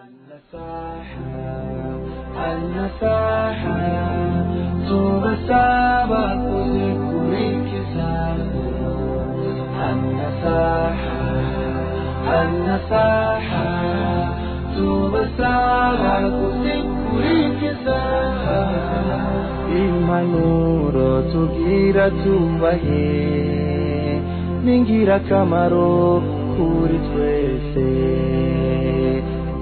النفاحة تبسابة كذكريكسا النفاحة tubasaba kuzikurikiza impanuro tugira tubahe n'ingirakamaro kuri twese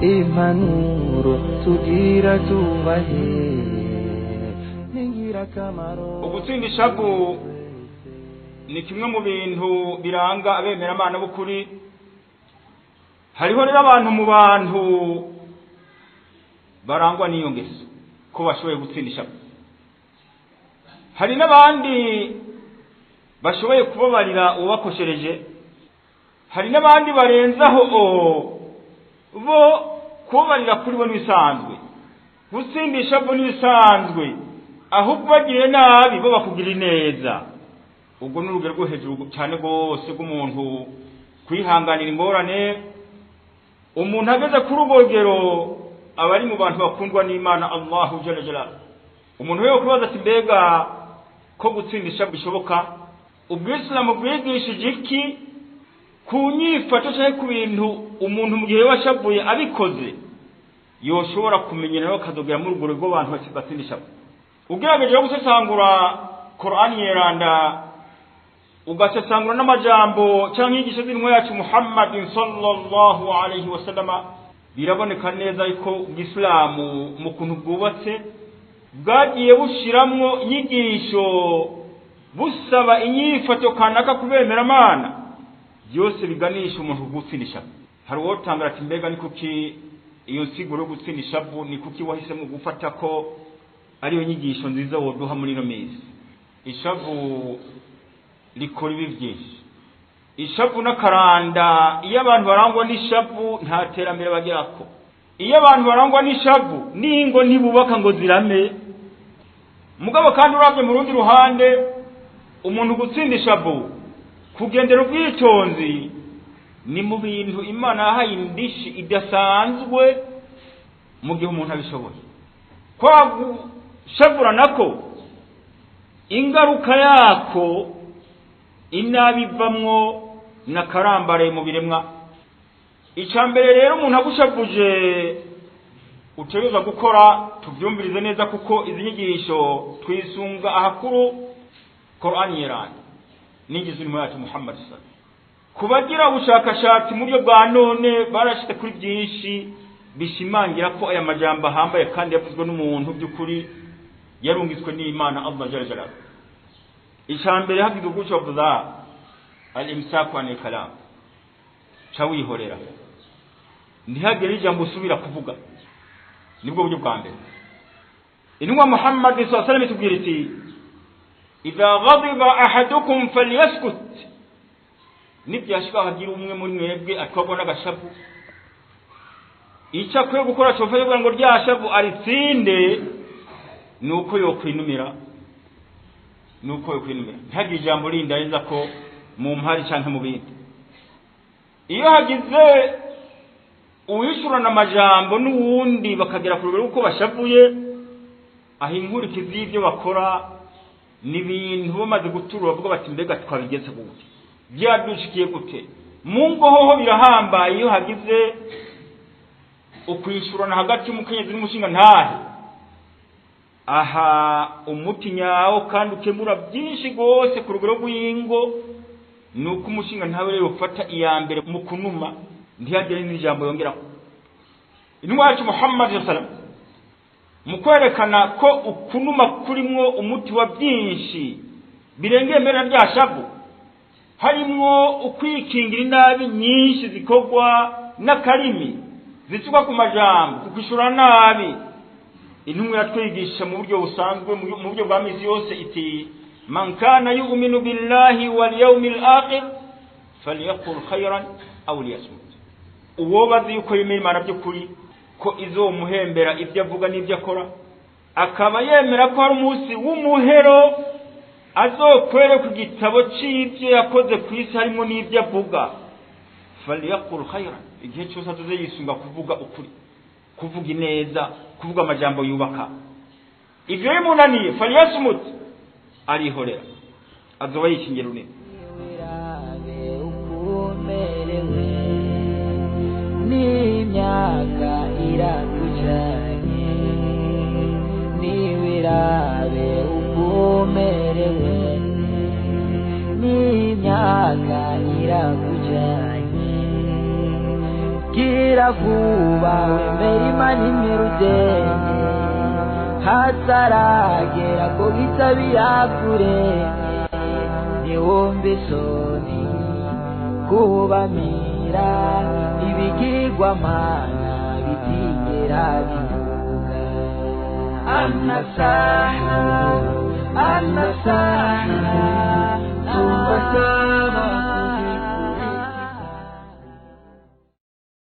impanuro tugira tubahe n'ingirakamaro. Ugutsinda ishavu ni kimwe mu bintu biranga abemeramana b'ukuri. Hariho rero abantu mu bantu barangwa n'iyo ngeso ko bashoboye gutsinda ishavu. Hari n'abandi bashoboye kubabarira uwabakoshereje. Hari n'abandi barenzaho bo kubabarira kuri bo n'ibisanzwe. Gutsinda ishavu n'ibisanzwe, ahubwo bagiye nabi bo bakugira neza. Ubwo n'urugero rwo hejuru cyane rwose rw'umuntu kwihanganira ingorane. Umuntu ageze kuri urugero abari mu bantu bakundwa n'Imana Allahu Jalla Jalla. Umuntu wewe kubaza ati mbega ko gutsinda ishavu bishoboka? Ubwisilamu bwigishije iki ku nyifato cyangwa ku bintu umuntu mu gihe washavuye abikoze yoshobora kumenyera no kadogera mu rugero rw'abantu batsinda ishavu? Ugerageje gusesangura Qur'ani yeranda, ugasesangura n'amajambo cyangwa inyigisho z'intumwa yacu Muhammad sallallahu alaihi wasallama, biraboneka neza ko Islamu mu kuntu bwubatse bwagiye bushiramwo inyigisho busaba inyifato kanaka kubemera Imana, byose biganisha umuntu gutsinda ishavu. Hari uwo tangara ati mbega ni kuki iyo nsiguro yo gutsinda ishavu, ni kuki wahisemo gufata ko ariyo nyigisho nziza woduha muri ino minsi? Ishavu likora ibi byinshi. Ishavu n'akaranda, iyo abantu barangwa n'ishavu nta terambere bagirako. Iyo abantu barangwa n'ishavu n'ingo ntibubaka ngo zirame. Mugabo kandi uravye mu rundi ruhande, umuntu gutsinda ishavu kugendera ubwitonzi ni mu bintu Imana yahaye indishi idasanzwe mu gihe umuntu abishoboye. Kwa gushavura nako ingaruka yako inabivamwo nakarambare mu biremwa. Icambere rero umuntu agushavuje utegerezwa gukora, tuvyumvirize neza kuko izi nyigisho twisunga ahakuru Qur'ani yeranda n'ingizo intumwa yacu Muhammad sallallahu alaihi wasallam. Kubagira ubushakashatsi mu buryo bwa none barashite kuri byinshi bishimangira ko aya majambo ahambaye kandi yavuzwe n'umuntu by'ukuri yarungitswe n'Imana Allah Jalla Jalla. Icambere hagize gucovuza al-imsaku anil kalam, cawihorera ntihagere ijambo usubira kuvuga, nibwo buryo bwa mbere. Intumwa Muhammad sallallahu alaihi wasallam tubwira iti idha ghadiba ahadukum falyaskut, nibyashika hagira umwe muri mwebwe atwabona agashavu, icyo akwiye gukora cyovuye kugira ngo ryashavu aritsinde nuko yokwinumira, ntihagire ijambo rindariza ko mu mpari canke mu bindi. Iyo hagize uwishurana amajambo n'uwundi bakagera ku rugero uko bashavuye, ahinkurikiza y'ibyo bakora n'ibintu bamaze guturura bavuga bati mbega twabigeze gute, byadushikiye gute. Mu ngo hoho birahambaye iyo hagize ukwishurana hagati y'umukenyezi n'umushinga ntahe, aha umuti nyawo kandi ukemura byinshi gose ku rugero rw'ingo, nuko umushinga ntawe rero ufata iya mbere mu kunuma, ntihagire n'ijambo yongeraho. Intumwa yacu Muhammad sallallahu alaihi wasallam mu kwerekana ko ukunuma kurimwo umuti wa byinshi birengeye mbere rya shavu, harimwo ukwikingira inabi nyinshi zikorwa n'akarimi zicwa ku majambo, kukwishura nabi. Intumwa yatwigisha mu buryo busanzwe, mu buryo bwa misi yose iti man kana yu'minu billahi wal yawmil akhir falyaqul khayran aw liyasmut. Uwo bazi yuko yemera Imana by'ukuri ko izomuhembera ibyo avuga n'ibyo akora, akaba yemera ko hari umunsi w'umuhero azokwere ku gitabo c'ibyo yakoze ku isi harimo n'ibyo avuga, falyaqul khayran, igihe cyose azoze yisunga kuvuga ukuri. kuvuga ineza, kuvuga amajambo yubaka. Ivyo bimunaniye falyasmut, arihorera, azoba yishingira unene. N'imyaka irakujanye, niwirabe ukomerewe, n'imyaka irakujanye, gira vuba wemera Imana imirudenye, hataragera ko bitabira kurenge, niwumve isoni kubamira ibigirwamana bitigera bivuga. Anasaha tumba sama